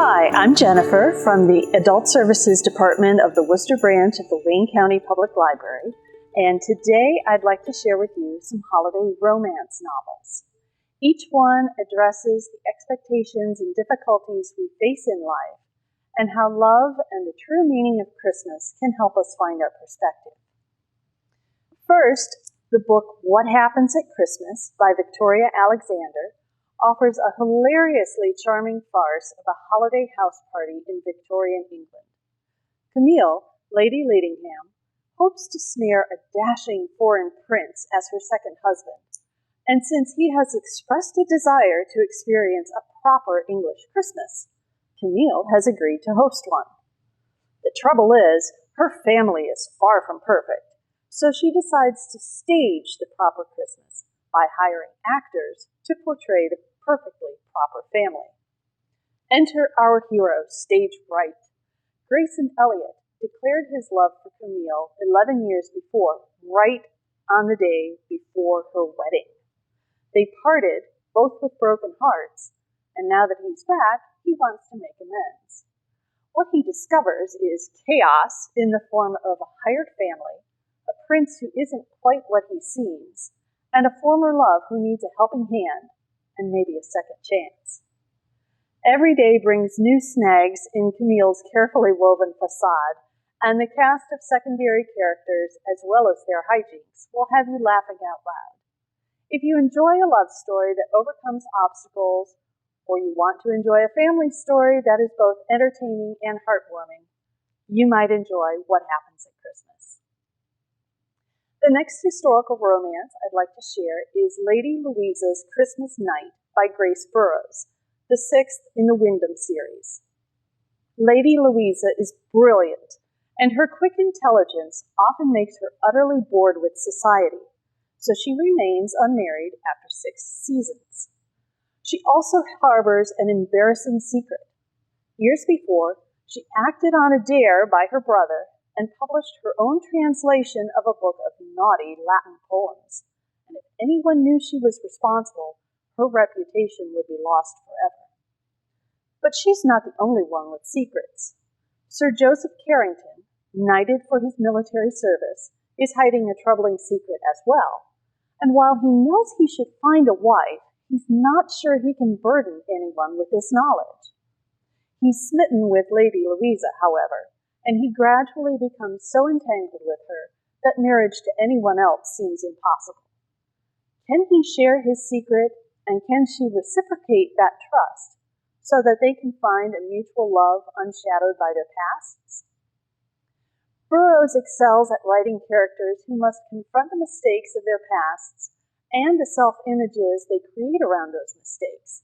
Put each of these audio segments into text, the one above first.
Hi, I'm Jennifer from the Adult Services Department of the Wooster branch of the Wayne County Public Library, and today I'd like to share with you some holiday romance novels. Each one addresses the expectations and difficulties we face in life, and how love and the true meaning of Christmas can help us find our perspective. First, the book What Happens at Christmas by Victoria Alexander offers a hilariously charming farce of a holiday house party in Victorian England. Camille, Lady Leadingham, hopes to snare a dashing foreign prince as her second husband, and since he has expressed a desire to experience a proper English Christmas, Camille has agreed to host one. The trouble is, her family is far from perfect, so she decides to stage the proper Christmas by hiring actors to portray the perfectly proper family. Enter our hero, stage right. Grayson Elliott declared his love for Camille 11 years before, right on the day before her wedding. They parted, both with broken hearts, and now that he's back, he wants to make amends. What he discovers is chaos in the form of a hired family, a prince who isn't quite what he seems, and a former love who needs a helping hand and maybe a second chance. Every day brings new snags in Camille's carefully woven facade, and the cast of secondary characters, as well as their hijinks, will have you laughing out loud. If you enjoy a love story that overcomes obstacles, or you want to enjoy a family story that is both entertaining and heartwarming, you might enjoy What Happens at Christmas. The next historical romance I'd like to share is Lady Louisa's Christmas Night by Grace Burrowes, the sixth in the Wyndham series. Lady Louisa is brilliant, and her quick intelligence often makes her utterly bored with society, so she remains unmarried after 6 seasons. She also harbors an embarrassing secret. Years before, she acted on a dare by her brother and published her own translation of a book of naughty Latin poems. And if anyone knew she was responsible, her reputation would be lost forever. But she's not the only one with secrets. Sir Joseph Carrington, knighted for his military service, is hiding a troubling secret as well. And while he knows he should find a wife, he's not sure he can burden anyone with this knowledge. He's smitten with Lady Louisa, however, and he gradually becomes so entangled with her that marriage to anyone else seems impossible. Can he share his secret, and can she reciprocate that trust so that they can find a mutual love unshadowed by their pasts? Burrowes excels at writing characters who must confront the mistakes of their pasts and the self-images they create around those mistakes.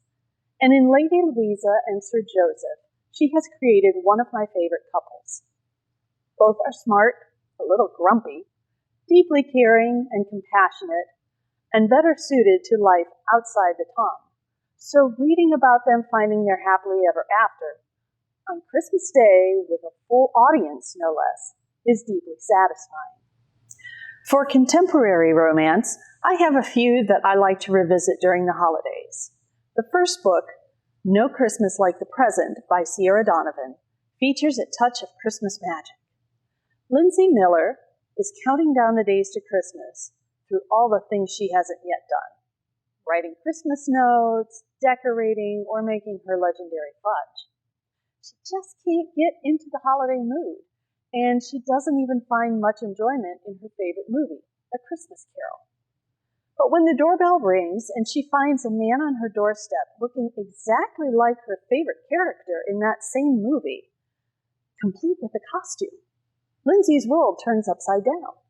And in Lady Louisa and Sir Joseph, she has created one of my favorite couples. Both are smart, a little grumpy, deeply caring and compassionate, and better suited to life outside the tongue. So reading about them finding their happily ever after, on Christmas Day with a full audience, no less, is deeply satisfying. For contemporary romance, I have a few that I like to revisit during the holidays. The first book, No Christmas Like the Present by Sierra Donovan, features a touch of Christmas magic. Lindsay Miller is counting down the days to Christmas through all the things she hasn't yet done. Writing Christmas notes, decorating, or making her legendary fudge. She just can't get into the holiday mood, and she doesn't even find much enjoyment in her favorite movie, A Christmas Carol. But when the doorbell rings and she finds a man on her doorstep looking exactly like her favorite character in that same movie, complete with a costume, Lindsay's world turns upside down.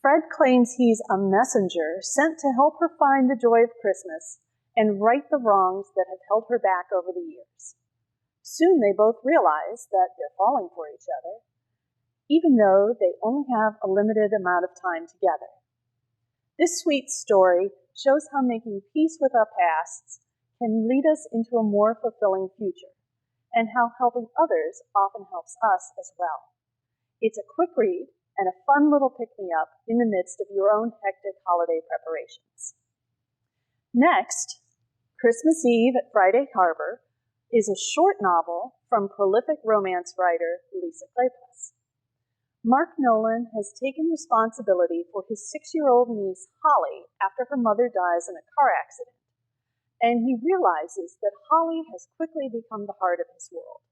Fred claims he's a messenger sent to help her find the joy of Christmas and right the wrongs that have held her back over the years. Soon they both realize that they're falling for each other, even though they only have a limited amount of time together. This sweet story shows how making peace with our pasts can lead us into a more fulfilling future, and how helping others often helps us as well. It's a quick read and a fun little pick-me-up in the midst of your own hectic holiday preparations. Next, Christmas Eve at Friday Harbor is a short novel from prolific romance writer Louisa Kleypas. Mark Nolan has taken responsibility for his 6-year-old niece Holly after her mother dies in a car accident, and he realizes that Holly has quickly become the heart of his world.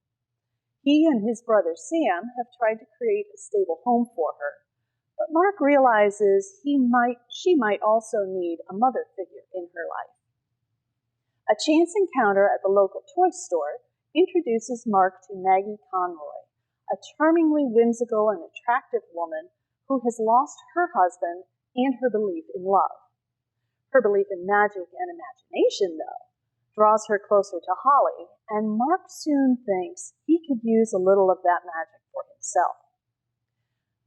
He and his brother Sam have tried to create a stable home for her, but Mark realizes she might also need a mother figure in her life. A chance encounter at the local toy store introduces Mark to Maggie Conroy, a charmingly whimsical and attractive woman who has lost her husband and her belief in love. Her belief in magic and imagination, though, draws her closer to Holly, and Mark soon thinks he could use a little of that magic for himself.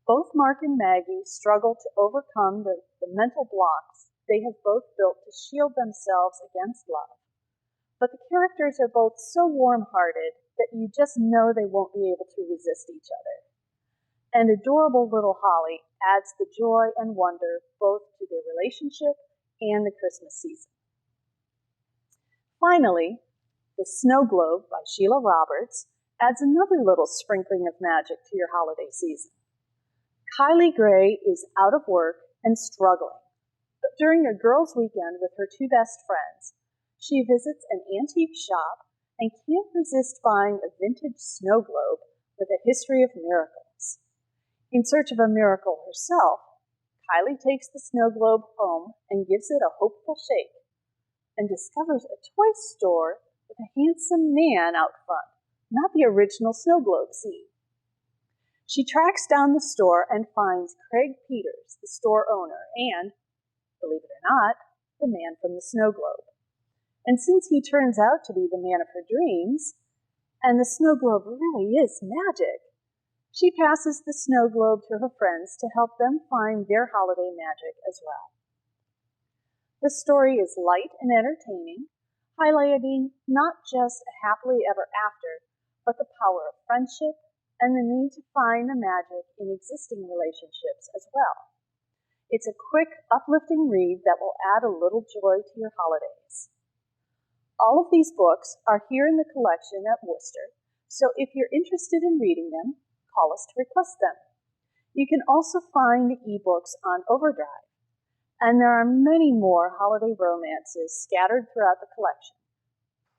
Both Mark and Maggie struggle to overcome the mental blocks they have both built to shield themselves against love. But the characters are both so warm-hearted that you just know they won't be able to resist each other. And adorable little Holly adds the joy and wonder both to their relationship and the Christmas season. Finally, The Snow Globe by Sheila Roberts adds another little sprinkling of magic to your holiday season. Kylie Gray is out of work and struggling, but during a girls' weekend with her 2 best friends, she visits an antique shop and can't resist buying a vintage snow globe with a history of miracles. In search of a miracle herself, Kylie takes the snow globe home and gives it a hopeful shake, and discovers a toy store with a handsome man out front, not the original snow globe scene. She tracks down the store and finds Craig Peters, the store owner, and, believe it or not, the man from the snow globe. And since he turns out to be the man of her dreams, and the snow globe really is magic, she passes the snow globe to her friends to help them find their holiday magic as well. The story is light and entertaining, highlighting not just a happily ever after, but the power of friendship and the need to find the magic in existing relationships as well. It's a quick, uplifting read that will add a little joy to your holidays. All of these books are here in the collection at Wooster, so if you're interested in reading them, call us to request them. You can also find the ebooks on Overdrive, and there are many more holiday romances scattered throughout the collection,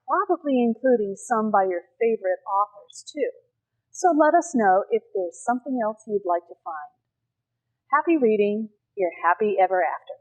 probably including some by your favorite authors too. So let us know if there's something else you'd like to find. Happy reading, your happy ever after.